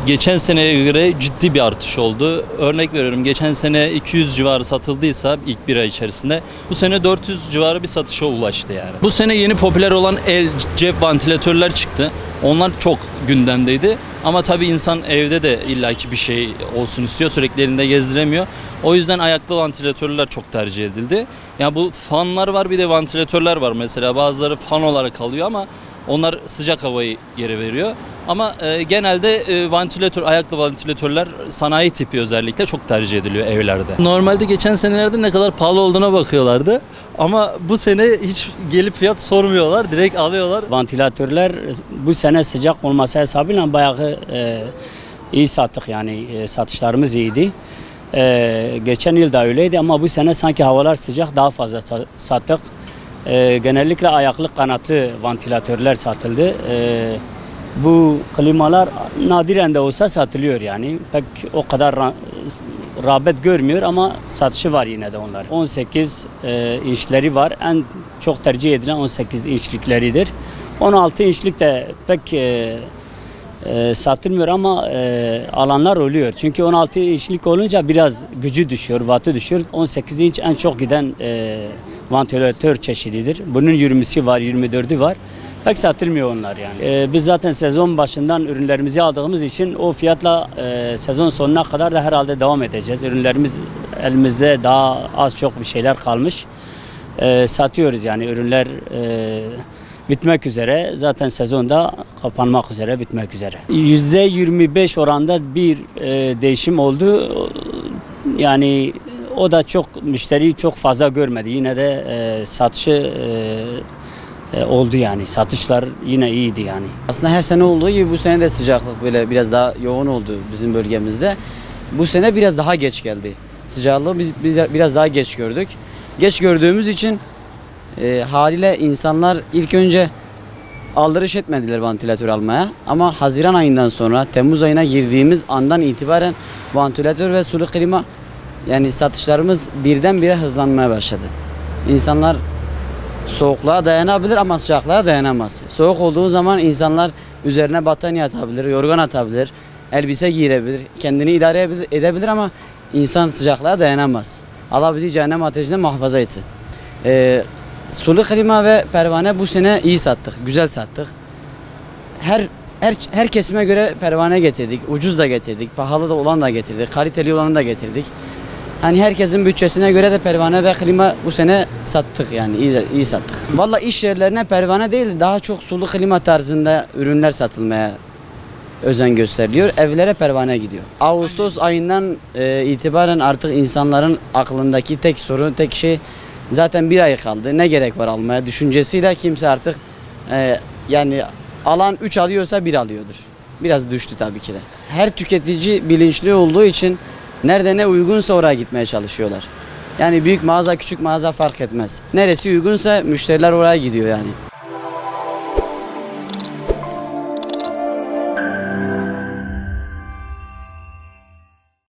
Geçen seneye göre ciddi bir artış oldu. Örnek veriyorum, geçen sene 200 civarı satıldıysa ilk bir ay içerisinde bu sene 400 civarı bir satışa ulaştı yani. Bu sene yeni popüler olan el cep vantilatörler çıktı. Onlar çok gündemdeydi. Ama tabii insan evde de illaki bir şey olsun istiyor. Sürekli elinde gezdiremiyor. O yüzden ayaklı vantilatörler çok tercih edildi. Yani bu fanlar var, bir de vantilatörler var mesela. Bazıları fan olarak kalıyor ama onlar sıcak havayı geri veriyor. Ama genelde ayaklı vantilatörler sanayi tipi özellikle çok tercih ediliyor evlerde. Normalde geçen senelerde ne kadar pahalı olduğuna bakıyorlardı. Ama bu sene hiç gelip fiyat sormuyorlar, direkt alıyorlar. Vantilatörler bu sene sıcak olması hesabıyla bayağı iyi sattık, yani satışlarımız iyiydi. Geçen yıl da öyleydi ama bu sene sanki havalar sıcak, daha fazla sattık. Genellikle ayaklı kanatlı vantilatörler satıldı. Bu klimalar nadiren de olsa satılıyor, yani pek o kadar rağbet görmüyor ama satışı var yine de onlar. 18 inçleri var, en çok tercih edilen 18 inçlikleridir. 16 inçlik de pek satılmıyor ama alanlar oluyor. Çünkü 16 inçlik olunca biraz gücü düşüyor, wattı düşüyor. 18 inç en çok giden vantilatör çeşididir. Bunun 20'si var, 24'ü var. Pek satılmıyor onlar yani. Biz zaten sezon başından ürünlerimizi aldığımız için o fiyatla sezon sonuna kadar da herhalde devam edeceğiz. Ürünlerimiz elimizde, daha az çok bir şeyler kalmış. Satıyoruz yani, ürünler bitmek üzere. Zaten sezonda kapanmak üzere, bitmek üzere. %25 oranda bir değişim oldu. Yani o da çok, müşteri çok fazla görmedi. Yine de satışı oldu yani. Satışlar yine iyiydi yani. Aslında her sene olduğu gibi bu sene de sıcaklık böyle biraz daha yoğun oldu bizim bölgemizde. Bu sene biraz daha geç geldi. Sıcaklığı biz biraz daha geç gördük. Geç gördüğümüz için haliyle insanlar ilk önce aldırış etmediler vantilatör almaya. Ama Haziran ayından sonra Temmuz ayına girdiğimiz andan itibaren vantilatör ve sulu klima, yani satışlarımız birdenbire hızlanmaya başladı. İnsanlar soğukluğa dayanabilir ama sıcaklığa dayanamaz. Soğuk olduğu zaman insanlar üzerine battaniye atabilir, yorgan atabilir, elbise giyilebilir, kendini idare edebilir ama insan sıcaklığa dayanamaz. Allah bizi cehennem ateşinden muhafaza etsin. Sulu klima ve pervane bu sene iyi sattık, güzel sattık. Her kesime göre pervane getirdik, ucuz da getirdik, pahalı da olan da getirdik, kaliteli olanı da getirdik. Hani herkesin bütçesine göre de pervane ve klima bu sene sattık, yani iyi sattık. Vallahi iş yerlerine pervane değil, daha çok sulu klima tarzında ürünler satılmaya özen gösteriliyor. Evlere pervane gidiyor. Ağustos ayından itibaren artık insanların aklındaki tek sorun, tek şey, zaten bir ay kaldı, ne gerek var almaya düşüncesiyle kimse artık yani alan 3 alıyorsa 1 alıyordur. Biraz düştü tabii ki de. Her tüketici bilinçli olduğu için nerede ne uygunsa oraya gitmeye çalışıyorlar. Yani büyük mağaza, küçük mağaza fark etmez. Neresi uygunsa müşteriler oraya gidiyor yani.